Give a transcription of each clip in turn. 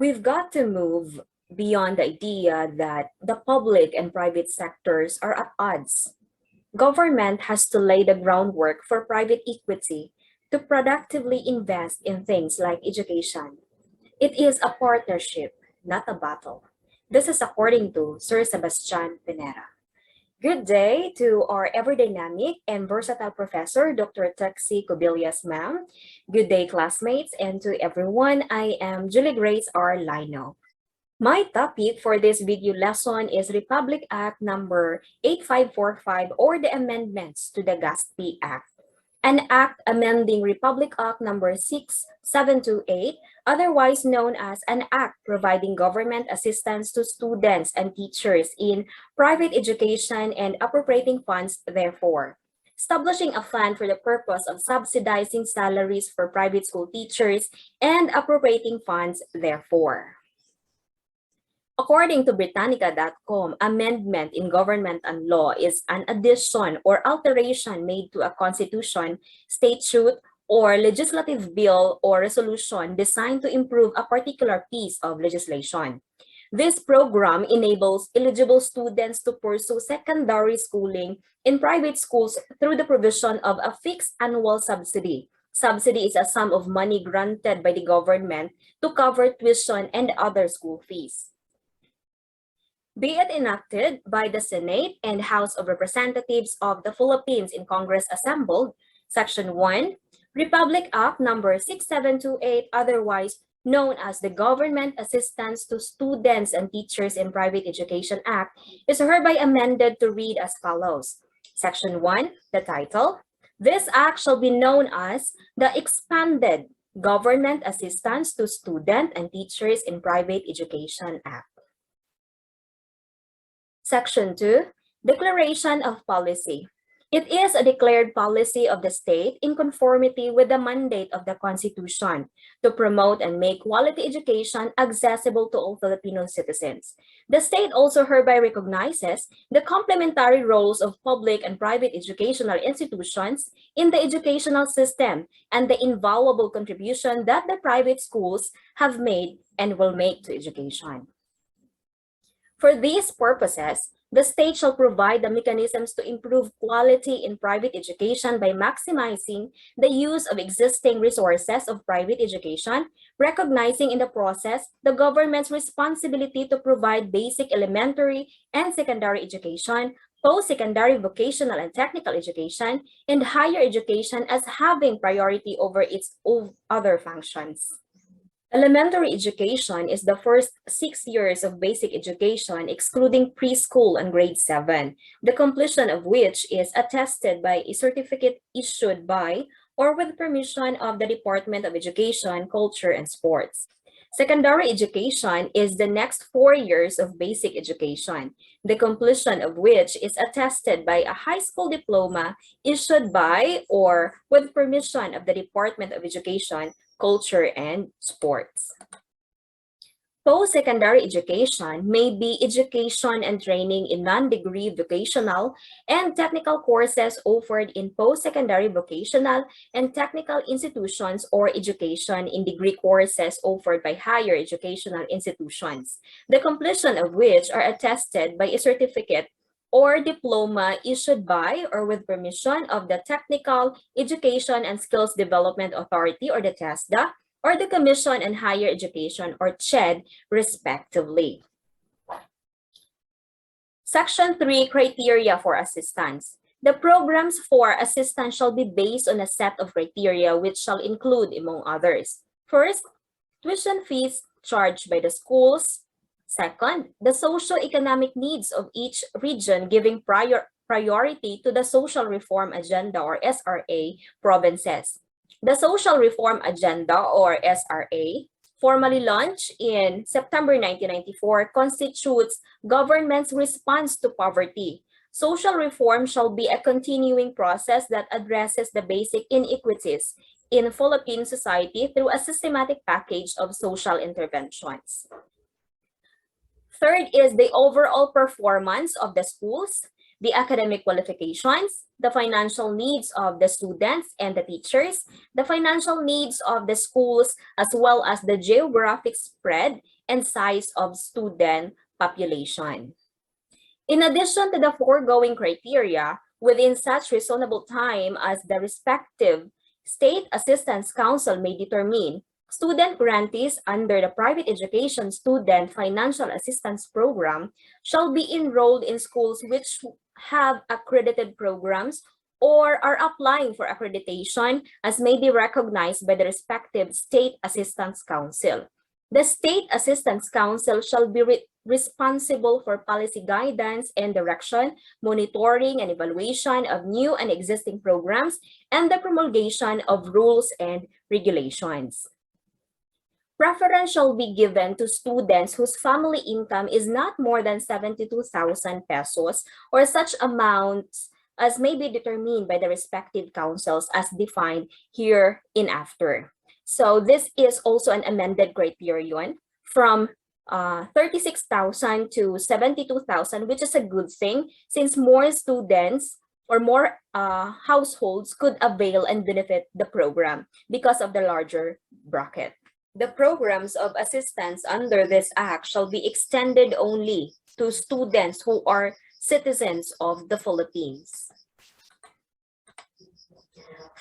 We've got to move beyond the idea that the public and private sectors are at odds. Government has to lay the groundwork for private equity to productively invest in things like education. It is a partnership, not a battle. This is according to Sir Sebastian Pinera. Good day to our ever dynamic and versatile professor, Dr. Taxi Cobillas, ma'am. Good day, classmates, and to everyone. I am Julie Grace R. Layno. My topic for this video lesson is Republic Act number 8545 or the amendments to the GASTPE Act. An act amending Republic Act number 6728, otherwise known as an act providing government assistance to students and teachers in private education and appropriating funds therefore. Establishing a fund for the purpose of subsidizing salaries for private school teachers and appropriating funds therefore. According to Britannica.com, amendment in government and law is an addition or alteration made to a constitution, statute, or legislative bill or resolution designed to improve a particular piece of legislation. This program enables eligible students to pursue secondary schooling in private schools through the provision of a fixed annual subsidy. Subsidy is a sum of money granted by the government to cover tuition and other school fees. Be it enacted by the Senate and House of Representatives of the Philippines in Congress assembled, Section 1, Republic Act number 6728, otherwise known as the Government Assistance to Students and Teachers in Private Education Act, is hereby amended to read as follows. Section 1, the title, this act shall be known as the Expanded Government Assistance to Students and Teachers in Private Education Act. Section 2, Declaration of Policy. It is a declared policy of the state in conformity with the mandate of the Constitution to promote and make quality education accessible to all Filipino citizens. The state also hereby recognizes the complementary roles of public and private educational institutions in the educational system and the invaluable contribution that the private schools have made and will make to education. For these purposes, the state shall provide the mechanisms to improve quality in private education by maximizing the use of existing resources of private education, recognizing in the process the government's responsibility to provide basic elementary and secondary education, post-secondary vocational and technical education, and higher education as having priority over its other functions. Elementary education is the first 6 years of basic education, excluding preschool and grade 7, the completion of which is attested by a certificate issued by or with permission of the Department of Education, Culture, and Sports. Secondary education is the next 4 years of basic education, the completion of which is attested by a high school diploma issued by or with permission of the Department of Education, Culture, and Sports. Post-secondary education may be education and training in non-degree vocational and technical courses offered in post-secondary vocational and technical institutions or education in degree courses offered by higher educational institutions, the completion of which are attested by a certificate or diploma issued by or with permission of the Technical Education and Skills Development Authority or the TESDA, or the Commission on Higher Education or CHED, respectively. Section 3, Criteria for Assistance. The programs for assistance shall be based on a set of criteria which shall include, among others, first, tuition fees charged by the schools. Second, the socio-economic needs of each region giving priority to the Social Reform Agenda or SRA provinces. The Social Reform Agenda or SRA, formally launched in September 1994, constitutes government's response to poverty. Social reform shall be a continuing process that addresses the basic inequities in Philippine society through a systematic package of social interventions. Third is the overall performance of the schools. the academic qualifications, the financial needs of the students and the teachers, the financial needs of the schools, as well as the geographic spread and size of student population. In addition to the foregoing criteria, within such reasonable time as the respective State Assistance Council may determine, student grantees under the Private Education Student Financial Assistance Program shall be enrolled in schools which have accredited programs or are applying for accreditation as may be recognized by the respective State Assistance Council. The State Assistance Council shall be responsible for policy guidance and direction, monitoring and evaluation of new and existing programs, and the promulgation of rules and regulations. Preference shall be given to students whose family income is not more than 72,000 pesos or such amounts as may be determined by the respective councils as defined hereinafter. So this is also an amended criterion from 36,000 to 72,000, which is a good thing since more students or more households could avail and benefit the program because of the larger bracket. The programs of assistance under this act shall be extended only to students who are citizens of the Philippines.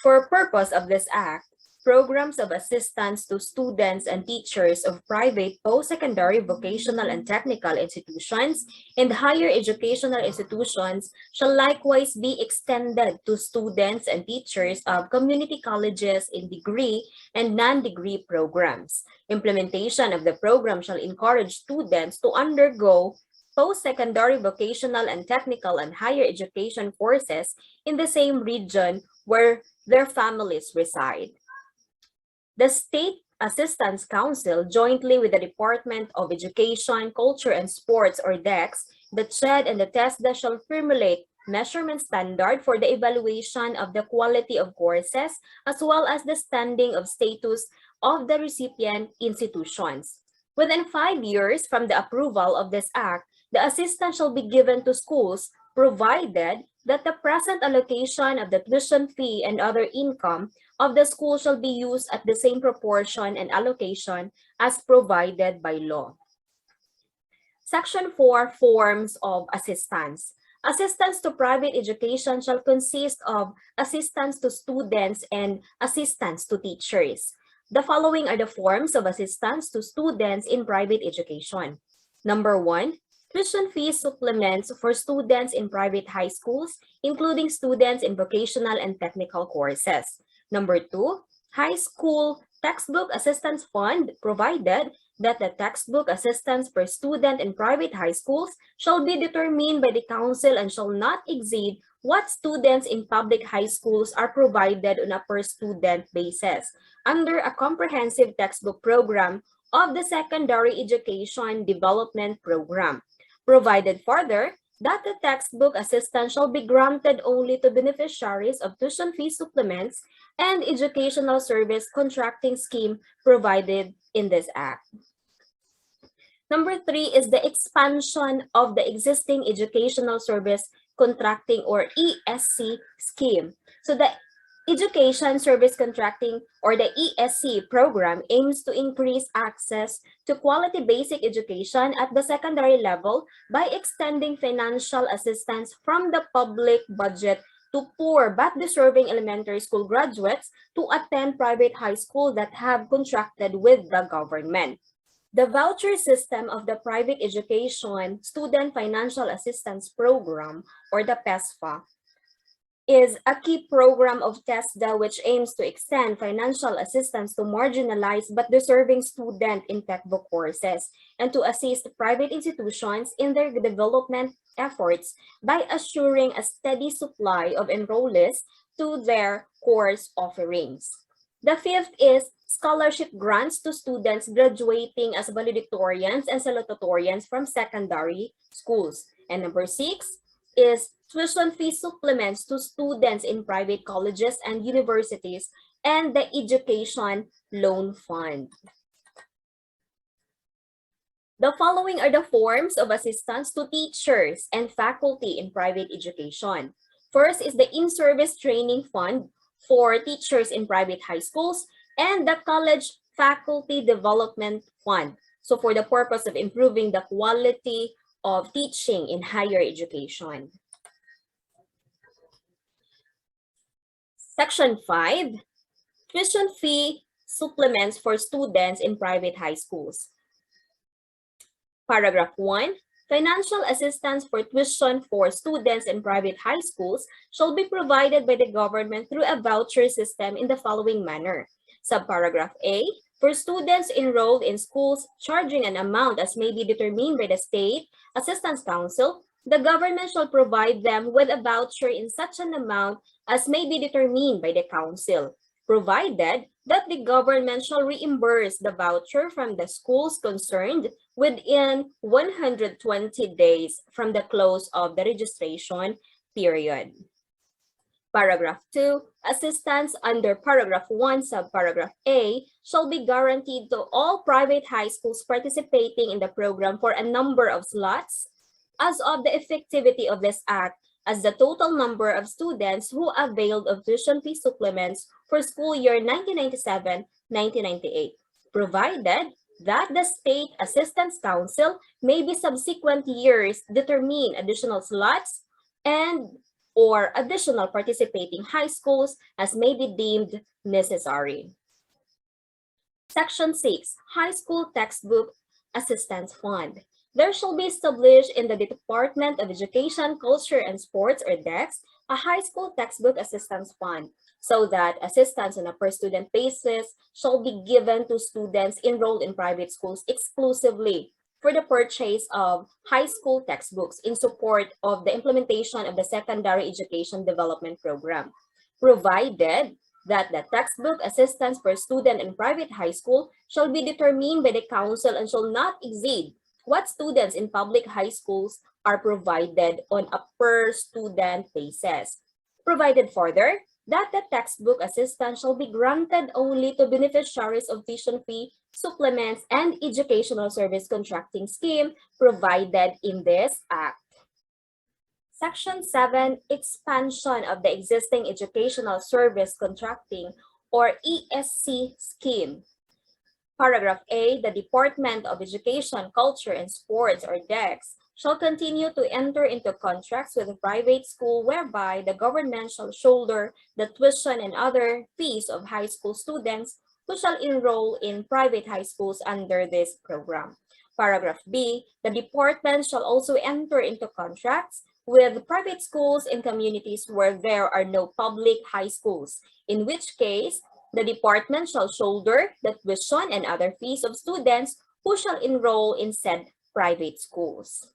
For purpose of this act, programs of assistance to students and teachers of private post-secondary vocational and technical institutions and higher educational institutions shall likewise be extended to students and teachers of community colleges in degree and non-degree programs. Implementation of the program shall encourage students to undergo post-secondary vocational and technical and higher education courses in the same region where their families reside. The State Assistance Council, jointly with the Department of Education, Culture, and Sports, or DEX, the CHED and the TESDA shall formulate measurement standard for the evaluation of the quality of courses, as well as the standing of status of the recipient institutions. Within 5 years from the approval of this act, the assistance shall be given to schools, provided that the present allocation of the tuition fee and other income of the school shall be used at the same proportion and allocation as provided by law. Section 4, Forms of Assistance. Assistance to private education shall consist of assistance to students and assistance to teachers. The following are the forms of assistance to students in private education. Number 1, tuition fee supplements for students in private high schools, including students in vocational and technical courses. Number 2, high school textbook assistance fund, provided that the textbook assistance per student in private high schools shall be determined by the council and shall not exceed what students in public high schools are provided on a per student basis under a comprehensive textbook program of the Secondary Education Development Program. Provided further that the textbook assistance shall be granted only to beneficiaries of tuition fee supplements and educational service contracting scheme provided in this act. Number 3 is the expansion of the existing educational service contracting or ESC scheme. So the Education Service Contracting or the ESC program aims to increase access to quality basic education at the secondary level by extending financial assistance from the public budget to poor but deserving elementary school graduates to attend private high school that have contracted with the government. The voucher system of the Private Education Student Financial Assistance Program or the PESFA is a key program of TESDA which aims to extend financial assistance to marginalized but deserving students in textbook courses and to assist private institutions in their development efforts by assuring a steady supply of enrollees to their course offerings. The 5th is scholarship grants to students graduating as valedictorians and salutatorians from secondary schools. And number 6 is tuition fee supplements to students in private colleges and universities and the Education Loan Fund. The following are the forms of assistance to teachers and faculty in private education. First is the in-service training fund for teachers in private high schools and the college faculty development fund. So for the purpose of improving the quality of teaching in higher education. Section 5, tuition fee supplements for students in private high schools. Paragraph 1, financial assistance for tuition for students in private high schools shall be provided by the government through a voucher system in the following manner. Subparagraph A, for students enrolled in schools charging an amount as may be determined by the State Assistance Council, the government shall provide them with a voucher in such an amount as may be determined by the Council, provided that the government shall reimburse the voucher from the schools concerned within 120 days from the close of the registration period. Paragraph 2, assistance under paragraph 1, subparagraph A shall be guaranteed to all private high schools participating in the program for a number of slots as of the effectivity of this act as the total number of students who availed of tuition fee supplements for school year 1997-1998, provided that the State Assistance Council may be subsequent years determine additional slots and or additional participating high schools as may be deemed necessary. Section 6, High School Textbook Assistance Fund. There shall be established in the Department of Education, Culture, and Sports, or DEX, a high school textbook assistance fund, so that assistance on a per-student basis shall be given to students enrolled in private schools exclusively for the purchase of high school textbooks in support of the implementation of the Secondary Education Development Program, provided that the textbook assistance per student in private high school shall be determined by the council and shall not exceed what students in public high schools are provided on a per-student basis. Provided further, that the textbook assistance shall be granted only to beneficiaries of tuition fee supplements and educational service contracting scheme provided in this act. Section 7, expansion of the existing educational service contracting or ESC scheme. Paragraph A, the Department of Education, Culture, and Sports, or DEX, shall continue to enter into contracts with a private school whereby the government shall shoulder the tuition and other fees of high school students who shall enroll in private high schools under this program. Paragraph B, the department shall also enter into contracts with private schools in communities where there are no public high schools, in which case the department shall shoulder the tuition and other fees of students who shall enroll in said private schools.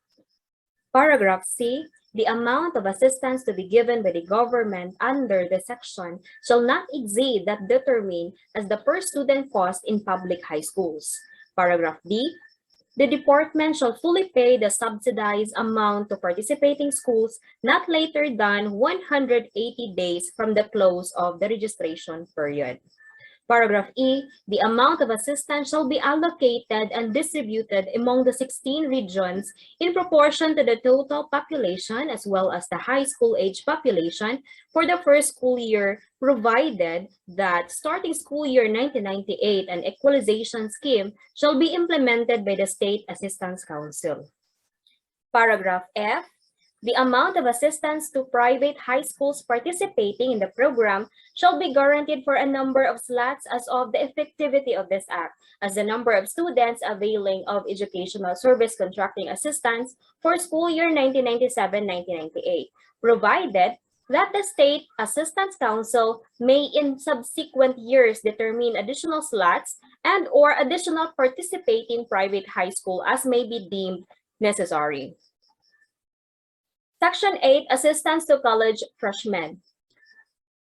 Paragraph C, the amount of assistance to be given by the government under the section shall not exceed that determined as the per-student cost in public high schools. Paragraph D, the department shall fully pay the subsidized amount to participating schools not later than 180 days from the close of the registration period. Paragraph E, the amount of assistance shall be allocated and distributed among the 16 regions in proportion to the total population as well as the high school age population for the first school year, provided that starting school year 1998 an equalization scheme shall be implemented by the State Assistance Council. Paragraph F, the amount of assistance to private high schools participating in the program shall be guaranteed for a number of slots as of the effectivity of this act, as the number of students availing of educational service contracting assistance for school year 1997-1998, provided that the State Assistance Council may in subsequent years determine additional slots and or additional participating private high school as may be deemed necessary. Section 8, assistance to college freshmen.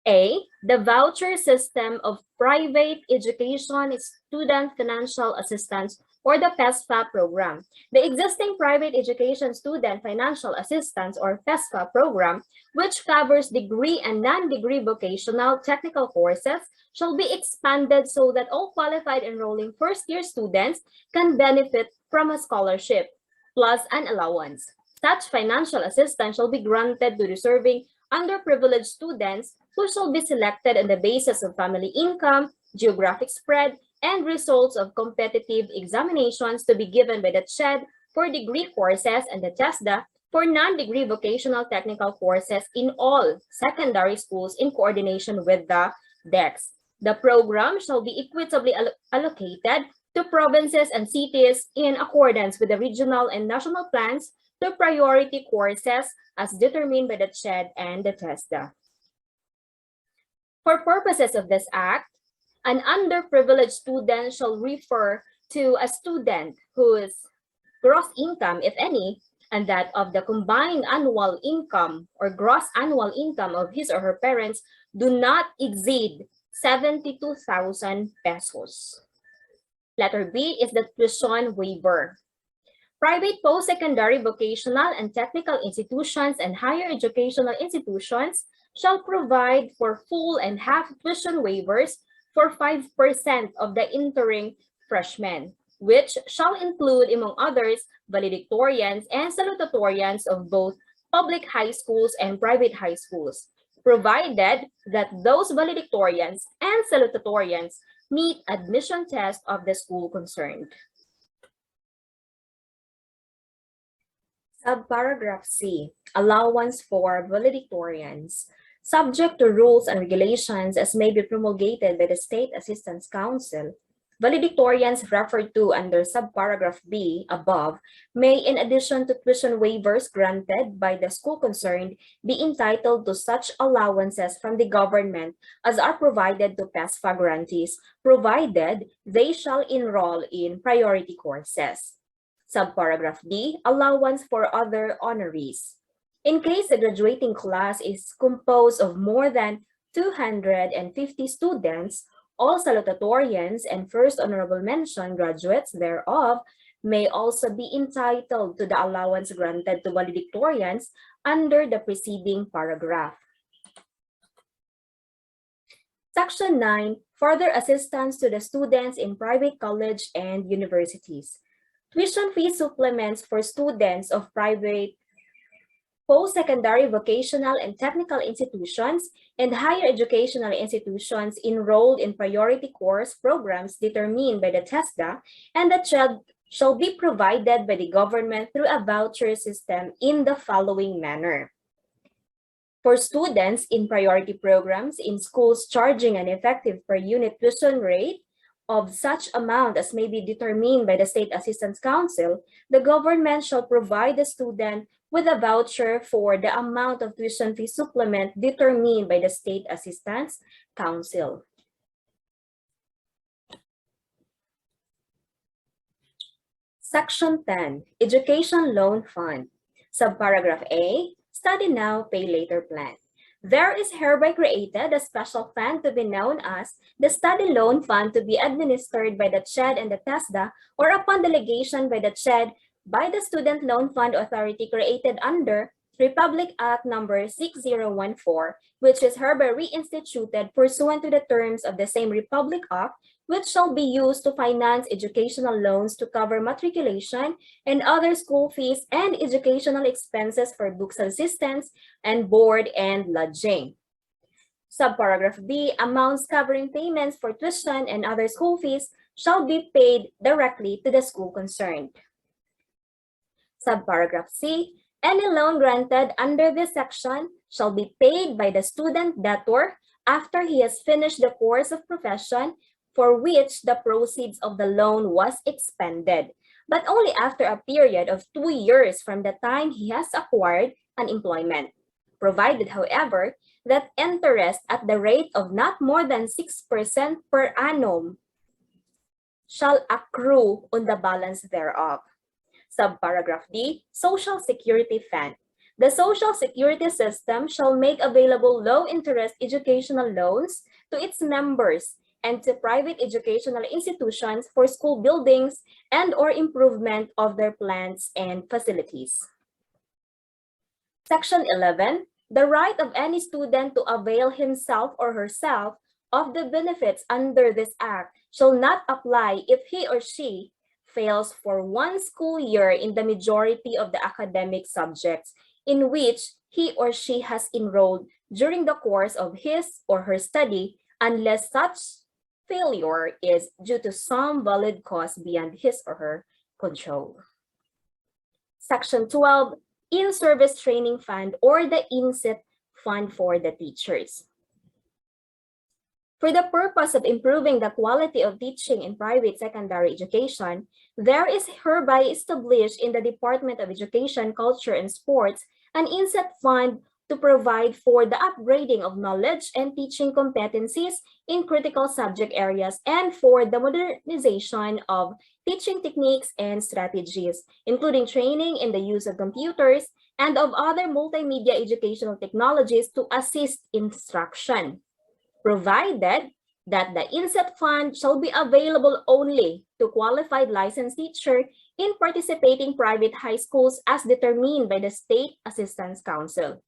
A, the voucher system of private education student financial assistance or the PESFA program. The existing private education student financial assistance or PESFA program, which covers degree and non-degree vocational technical courses, shall be expanded so that all qualified enrolling first-year students can benefit from a scholarship, plus an allowance. Such financial assistance shall be granted to deserving underprivileged students who shall be selected on the basis of family income, geographic spread, and results of competitive examinations to be given by the CHED for degree courses and the TESDA for non-degree vocational technical courses in all secondary schools in coordination with the DEX. The program shall be equitably allocated to provinces and cities in accordance with the regional and national plans to priority courses as determined by the CHED and the TESDA. For purposes of this Act, an underprivileged student shall refer to a student whose gross income, if any, and that of the combined annual income or gross annual income of his or her parents do not exceed 72,000 pesos. Letter B is the tuition waiver. Private post-secondary vocational and technical institutions and higher educational institutions shall provide for full and half tuition waivers for 5% of the entering freshmen, which shall include, among others, valedictorians and salutatorians of both public high schools and private high schools, provided that those valedictorians and salutatorians meet admission tests of the school concerned. Subparagraph C, allowance for valedictorians. Subject to rules and regulations as may be promulgated by the State Assistance Council, valedictorians referred to under subparagraph B above may, in addition to tuition waivers granted by the school concerned, be entitled to such allowances from the government as are provided to PESFA grantees, provided they shall enroll in priority courses. Subparagraph D, allowance for other honorees. In case the graduating class is composed of more than 250 students, all salutatorians and first honorable mention graduates thereof may also be entitled to the allowance granted to valedictorians under the preceding paragraph. Section 9, further assistance to the students in private college and universities. Tuition fee supplements for students of private post-secondary vocational and technical institutions and higher educational institutions enrolled in priority course programs determined by the TESDA and the CHED shall be provided by the government through a voucher system in the following manner. For students in priority programs in schools charging an effective per unit tuition rate of such amount as may be determined by the State Assistance Council, the government shall provide the student with a voucher for the amount of tuition fee supplement determined by the State Assistance Council. Section 10, Education Loan Fund. Subparagraph A, Study Now, Pay Later Plan. There is hereby created a special fund to be known as the Study Loan Fund to be administered by the CHED and the TESDA or upon delegation by the CHED by the Student Loan Fund Authority created under Republic Act Number 6014, which is hereby reinstituted pursuant to the terms of the same Republic Act, which shall be used to finance educational loans to cover matriculation and other school fees and educational expenses for books assistance and board and lodging. Subparagraph B, amounts covering payments for tuition and other school fees shall be paid directly to the school concerned. Subparagraph C, any loan granted under this section shall be paid by the student debtor after he has finished the course of profession for which the proceeds of the loan was expended, but only after a period of 2 years from the time he has acquired an employment, provided, however, that interest at the rate of not more than 6% per annum shall accrue on the balance thereof. Subparagraph D, Social Security Fund. The Social Security system shall make available low-interest educational loans to its members and to private educational institutions for school buildings and or improvement of their plants and facilities. Section 11, the right of any student to avail himself or herself of the benefits under this act shall not apply if he or she fails for one school year in the majority of the academic subjects in which he or she has enrolled during the course of his or her study, unless such failure is due to some valid cause beyond his or her control. Section 12, In-Service Training Fund or the INSET Fund for the teachers. For the purpose of improving the quality of teaching in private secondary education, there is hereby established in the Department of Education, Culture, and Sports an INSET fund to provide for the upgrading of knowledge and teaching competencies in critical subject areas and for the modernization of teaching techniques and strategies, including training in the use of computers and of other multimedia educational technologies to assist instruction, provided that the INSET fund shall be available only to qualified licensed teachers in participating private high schools as determined by the State Assistance Council.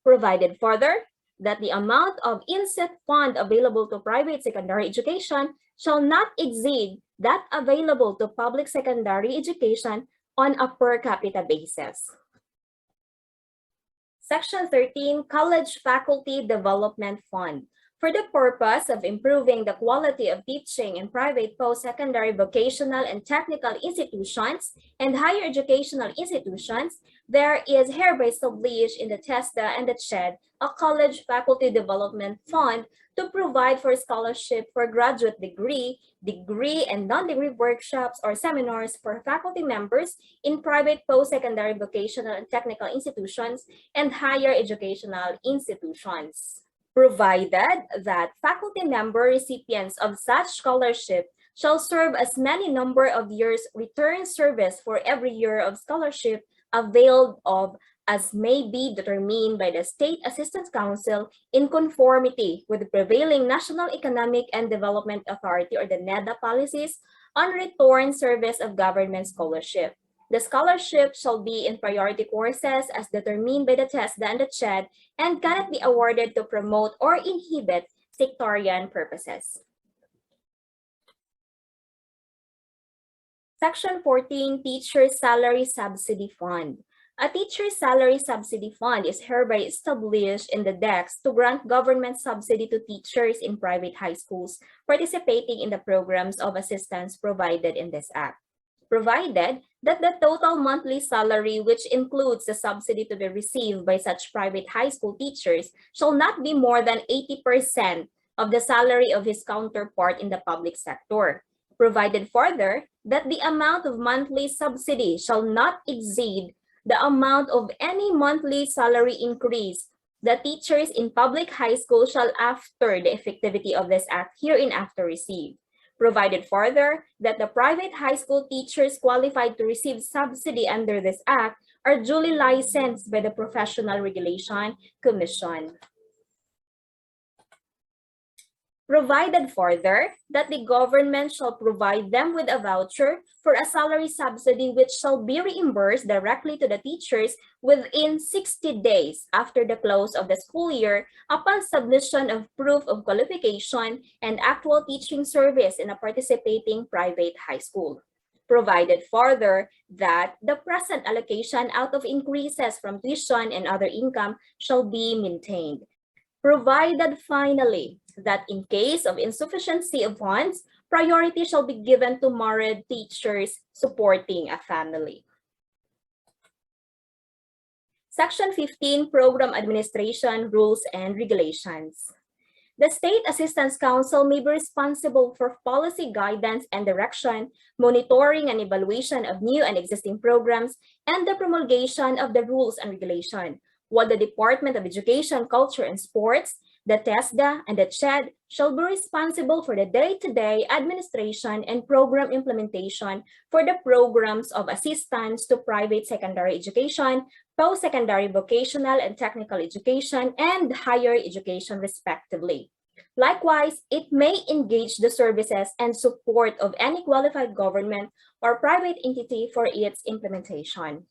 Provided further that the amount of INSET fund available to private secondary education shall not exceed that available to public secondary education on a per capita basis. Section 13, College Faculty Development Fund. For the purpose of improving the quality of teaching in private post-secondary vocational and technical institutions and higher educational institutions, there is hereby established in the TESDA and the CHED a College Faculty Development Fund to provide for scholarship for graduate degree and non-degree workshops or seminars for faculty members in private post-secondary vocational and technical institutions and higher educational institutions, provided that faculty member recipients of such scholarship shall serve as many number of years return service for every year of scholarship availed of as may be determined by the State Assistance Council in conformity with the prevailing National Economic and Development Authority or the NEDA policies on return service of government scholarship. The scholarship shall be in priority courses as determined by the TESDA and the CHED and cannot be awarded to promote or inhibit sectarian purposes. Section 14, Teacher Salary Subsidy Fund. A teacher salary subsidy fund is hereby established in the DEX to grant government subsidy to teachers in private high schools participating in the programs of assistance provided in this Act, provided that the total monthly salary, which includes the subsidy to be received by such private high school teachers, shall not be more than 80% of the salary of his counterpart in the public sector, provided further that the amount of monthly subsidy shall not exceed the amount of any monthly salary increase the teachers in public high school shall after the effectivity of this Act hereinafter receive, provided further that the private high school teachers qualified to receive subsidy under this Act are duly licensed by the Professional Regulation Commission. Provided further that the government shall provide them with a voucher for a salary subsidy which shall be reimbursed directly to the teachers within 60 days after the close of the school year upon submission of proof of qualification and actual teaching service in a participating private high school. Provided further that the present allocation out of increases from tuition and other income shall be maintained. Provided finally that in case of insufficiency of funds, priority shall be given to married teachers supporting a family. Section 15, Program Administration, Rules and Regulations. The State Assistance Council may be responsible for policy guidance and direction, monitoring and evaluation of new and existing programs, and the promulgation of the rules and regulation, while the Department of Education, Culture, and Sports, the TESDA, and the CHED shall be responsible for the day-to-day administration and program implementation for the programs of assistance to private secondary education, post-secondary vocational and technical education, and higher education, respectively. Likewise, it may engage the services and support of any qualified government or private entity for its implementation.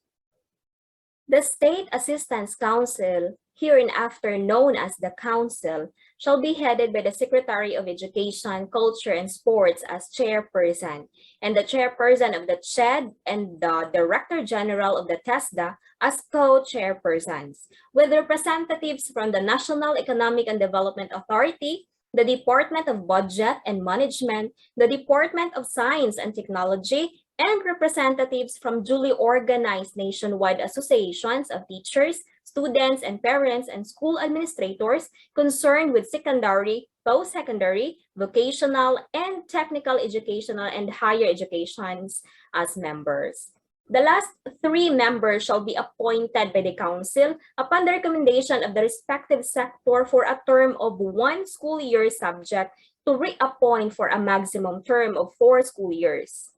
The State Assistance Council, hereinafter known as the Council, shall be headed by the Secretary of Education, Culture, and Sports as chairperson, and the chairperson of the CHED and the Director General of the TESDA as co-chairpersons, with representatives from the National Economic and Development Authority, the Department of Budget and Management, the Department of Science and Technology, and representatives from duly organized nationwide associations of teachers, students, and parents and school administrators concerned with secondary, post-secondary, vocational, and technical educational and higher educations as members. The last 3 members shall be appointed by the Council upon the recommendation of the respective sector for a term of 1 school year, subject to reappoint for a maximum term of 4 school years.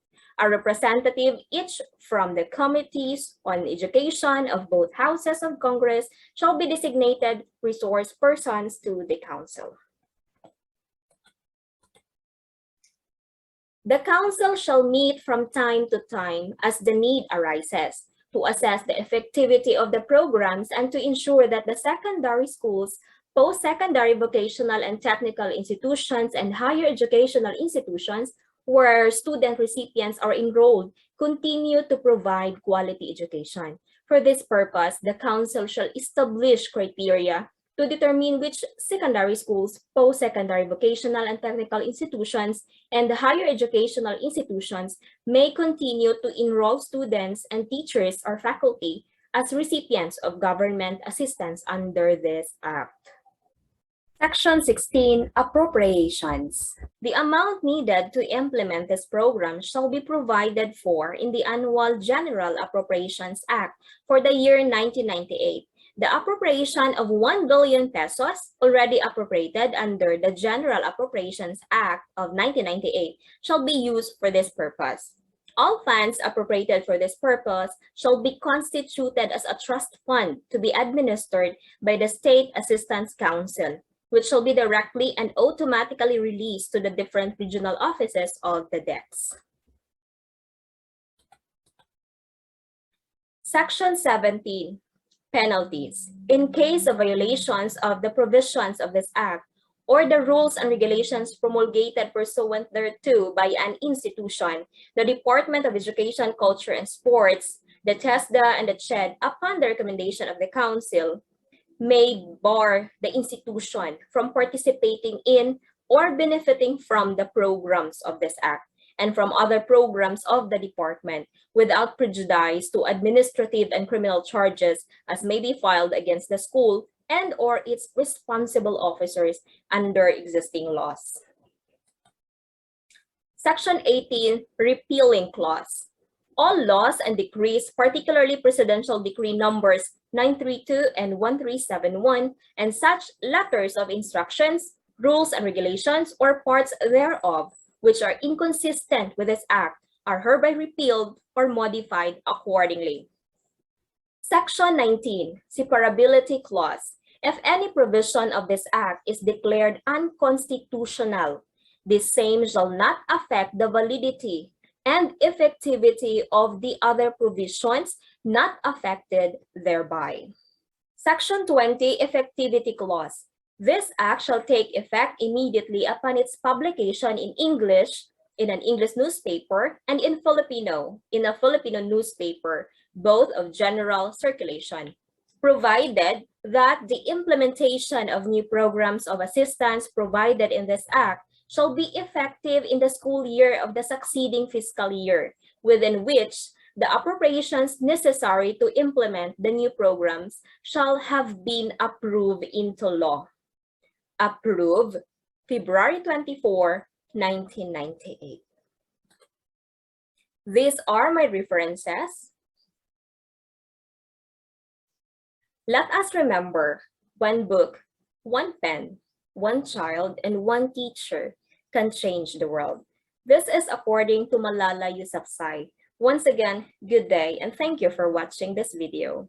A representative each from the committees on education of both houses of Congress shall be designated resource persons to the Council. The Council shall meet from time to time as the need arises to assess the effectivity of the programs and to ensure that the secondary schools, post-secondary vocational and technical institutions, and higher educational institutions where student recipients are enrolled continue to provide quality education. For this purpose, the Council shall establish criteria to determine which secondary schools, post-secondary vocational and technical institutions, and higher educational institutions may continue to enroll students and teachers or faculty as recipients of government assistance under this Act. Section 16, Appropriations. The amount needed to implement this program shall be provided for in the Annual General Appropriations Act for the year 1998. The appropriation of 1 billion pesos already appropriated under the General Appropriations Act of 1998 shall be used for this purpose. All funds appropriated for this purpose shall be constituted as a trust fund to be administered by the State Assistance Council, which shall be directly and automatically released to the different regional offices of the DEX. Section 17, Penalties. In case of violations of the provisions of this Act or the rules and regulations promulgated pursuant thereto by an institution, the Department of Education, Culture, and Sports, the TESDA, and the CHED, upon the recommendation of the Council, may bar the institution from participating in or benefiting from the programs of this Act and from other programs of the department without prejudice to administrative and criminal charges as may be filed against the school and or its responsible officers under existing laws. Section 18, Repealing Clause. All laws and decrees, particularly Presidential Decree numbers 932 and 1371, and such letters of instructions, rules and regulations, or parts thereof, which are inconsistent with this Act, are hereby repealed or modified accordingly. Section 19, Separability Clause. If any provision of this Act is declared unconstitutional, this same shall not affect the validity and effectivity of the other provisions not affected thereby. Section 20, Effectivity Clause. This Act shall take effect immediately upon its publication in English, in an English newspaper, and in Filipino, in a Filipino newspaper, both of general circulation, provided that the implementation of new programs of assistance provided in this Act shall be effective in the school year of the succeeding fiscal year, within which the appropriations necessary to implement the new programs shall have been approved into law. Approved February 24, 1998. These are my references. Let us remember, one book, one pen, one child, and one teacher can change the world. This is according to Malala Yousafzai. Once again, good day and thank you for watching this video.